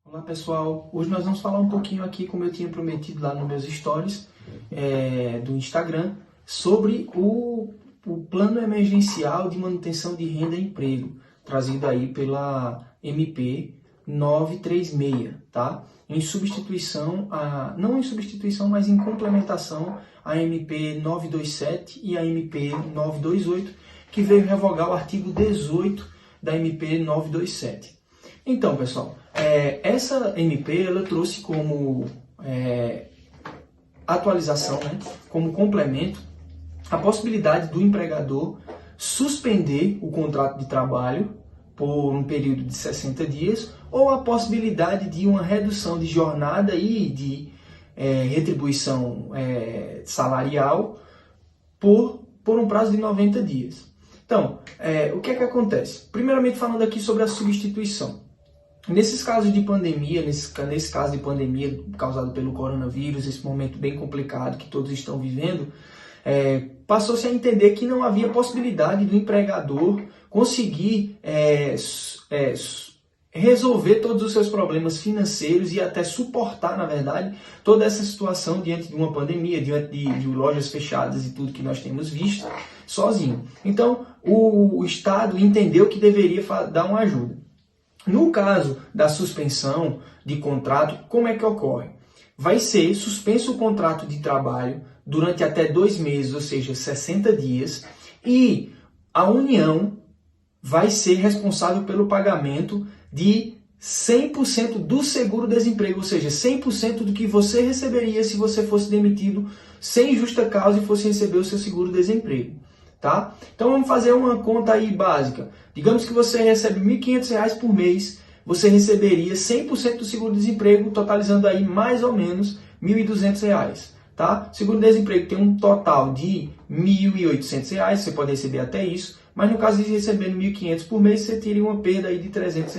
Olá pessoal, hoje nós vamos falar um pouquinho aqui, como eu tinha prometido lá nos meus stories do Instagram, sobre o plano emergencial de manutenção de renda e emprego, trazido aí pela MP 936, tá? Em substituição, não em substituição, mas em complementação à MP 927 e à MP 928, que veio revogar o artigo 18 da MP 927. Então, pessoal, essa MP ela trouxe como atualização, né, como complemento, a possibilidade do empregador suspender o contrato de trabalho por um período de 60 dias ou a possibilidade de uma redução de jornada e de retribuição salarial por um prazo de 90 dias. Então, o que é que acontece? Primeiramente falando aqui sobre a substituição. Nesses casos de pandemia, nesse caso de pandemia causado pelo coronavírus, esse momento bem complicado que todos estão vivendo, passou-se a entender que não havia possibilidade do empregador conseguir resolver todos os seus problemas financeiros e até suportar, na verdade, toda essa situação diante de uma pandemia, diante de lojas fechadas e tudo que nós temos visto, sozinho. Então, o Estado entendeu que deveria dar uma ajuda. No caso da suspensão de contrato, como é que ocorre? Vai ser suspenso o contrato de trabalho durante até 2 meses, ou seja, 60 dias, e a União vai ser responsável pelo pagamento de 100% do seguro-desemprego, ou seja, 100% do que você receberia se você fosse demitido sem justa causa e fosse receber o seu seguro-desemprego. Tá? Então vamos fazer uma conta aí básica. Digamos que você recebe R$ 1.500 por mês, você receberia 100% do seguro-desemprego, totalizando aí mais ou menos R$ 1.200. Tá? Seguro-desemprego tem um total de R$ 1.800, você pode receber até isso, mas no caso de receber R$ 1.500 por mês, você teria uma perda aí de R$ 300.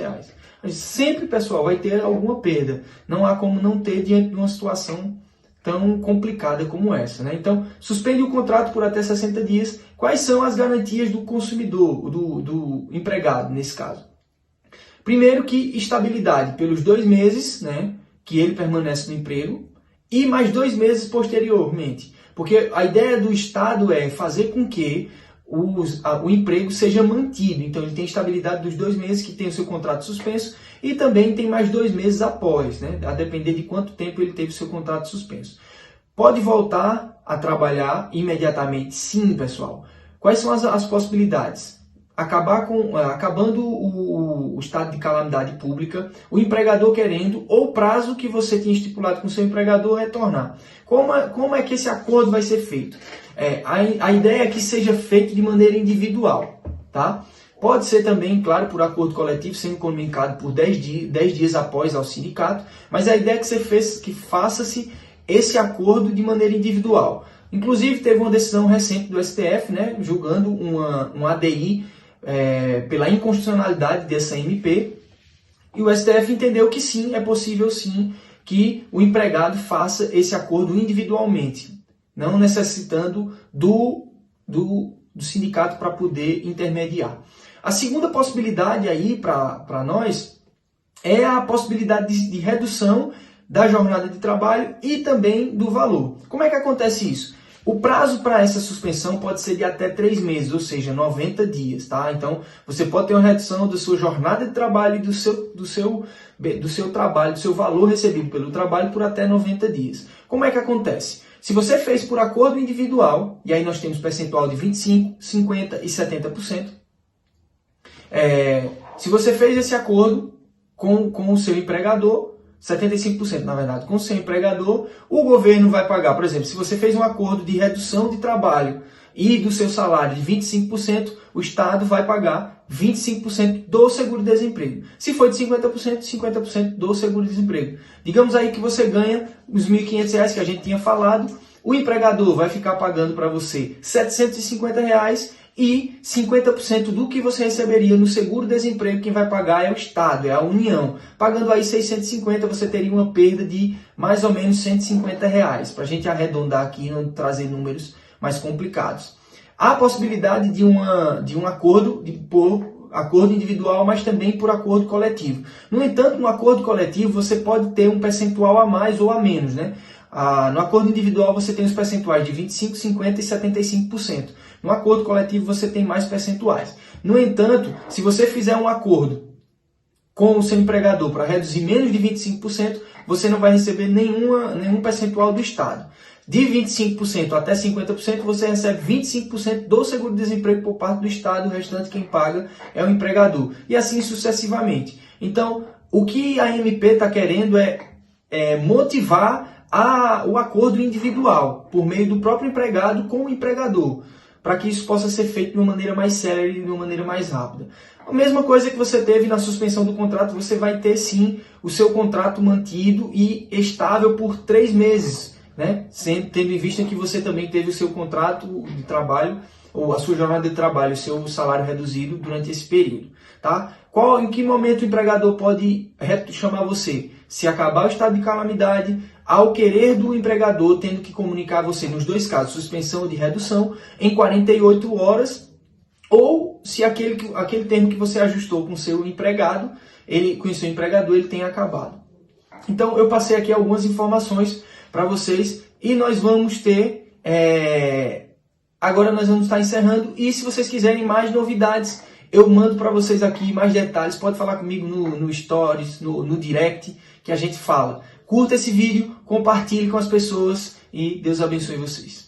Mas sempre, pessoal, vai ter alguma perda. Não há como não ter diante de uma situação tão complicada como essa, né? Então, suspende o contrato por até 60 dias. Quais são as garantias do consumidor, do empregado, nesse caso? Primeiro que estabilidade pelos 2 meses, né, que ele permanece no emprego, e mais 2 meses posteriormente. Porque a ideia do Estado é fazer com que o emprego seja mantido. Então, ele tem estabilidade dos 2 meses que tem o seu contrato suspenso e também tem mais 2 meses após, né? A depender de quanto tempo ele teve o seu contrato suspenso. Pode voltar a trabalhar imediatamente? Sim, pessoal. Quais são as possibilidades? Acabando o estado de calamidade pública, o empregador querendo, ou o prazo que você tinha estipulado com o seu empregador retornar. Como é que esse acordo vai ser feito? A ideia é que seja feito de maneira individual, tá? Pode ser também, claro, por acordo coletivo, sendo comunicado por 10 dias após ao sindicato, mas a ideia é que faça-se esse acordo de maneira individual. Inclusive, teve uma decisão recente do STF, né, julgando um ADI pela inconstitucionalidade dessa MP, e o STF entendeu que sim, é possível sim que o empregado faça esse acordo individualmente, não necessitando do sindicato para poder intermediar. A segunda possibilidade aí para nós é a possibilidade de redução da jornada de trabalho e também do valor. Como é que acontece isso? O prazo para essa suspensão pode ser de até 3 meses, ou seja, 90 dias, tá? Então, você pode ter uma redução da sua jornada de trabalho e do seu trabalho, do seu valor recebido pelo trabalho por até 90 dias. Como é que acontece? Se você fez por acordo individual, e aí nós temos percentual de 25%, 50% e 70%, se você fez esse acordo com o seu empregador, 75% na verdade, com o seu empregador, o governo vai pagar, por exemplo, se você fez um acordo de redução de trabalho e do seu salário de 25%, o Estado vai pagar 25% do seguro-desemprego. Se for de 50%, 50% do seguro-desemprego. Digamos aí que você ganha os R$ 1.500 que a gente tinha falado, o empregador vai ficar pagando para você R$ 750 e 50% do que você receberia no seguro-desemprego, quem vai pagar é o Estado, é a União. Pagando aí 650, você teria uma perda de mais ou menos R$ 150, para a gente arredondar aqui e não trazer números mais complicados. Há a possibilidade de um acordo por acordo individual, mas também por acordo coletivo. No entanto, no acordo coletivo você pode ter um percentual a mais ou a menos, né? No acordo individual você tem os percentuais de 25%, 50% e 75%. No acordo coletivo você tem mais percentuais. No entanto, se você fizer um acordo com o seu empregador para reduzir menos de 25%, você não vai receber nenhum percentual do Estado. De 25% até 50%, você recebe 25% do seguro-desemprego por parte do Estado, o restante quem paga é o empregador. E assim sucessivamente. Então, o que a MP está querendo é motivar o acordo individual, por meio do próprio empregado com o empregador, para que isso possa ser feito de uma maneira mais célere e de uma maneira mais rápida. A mesma coisa que você teve na suspensão do contrato, você vai ter sim o seu contrato mantido e estável por 3 meses, né? Tendo em vista que você também teve o seu contrato de trabalho, ou a sua jornada de trabalho, o seu salário reduzido durante esse período. Tá? Em que momento o empregador pode chamar você? Se acabar o estado de calamidade, ao querer do empregador, tendo que comunicar a você, nos dois casos, suspensão ou de redução, em 48 horas, ou se aquele termo que você ajustou com o seu empregado, com o seu empregador, ele tem acabado. Então, eu passei aqui algumas informações para vocês e nós vamos ter... Agora nós vamos estar encerrando e se vocês quiserem mais novidades, eu mando para vocês aqui mais detalhes. Pode falar comigo no Stories, no Direct, que a gente fala. Curta esse vídeo, compartilhe com as pessoas e Deus abençoe vocês.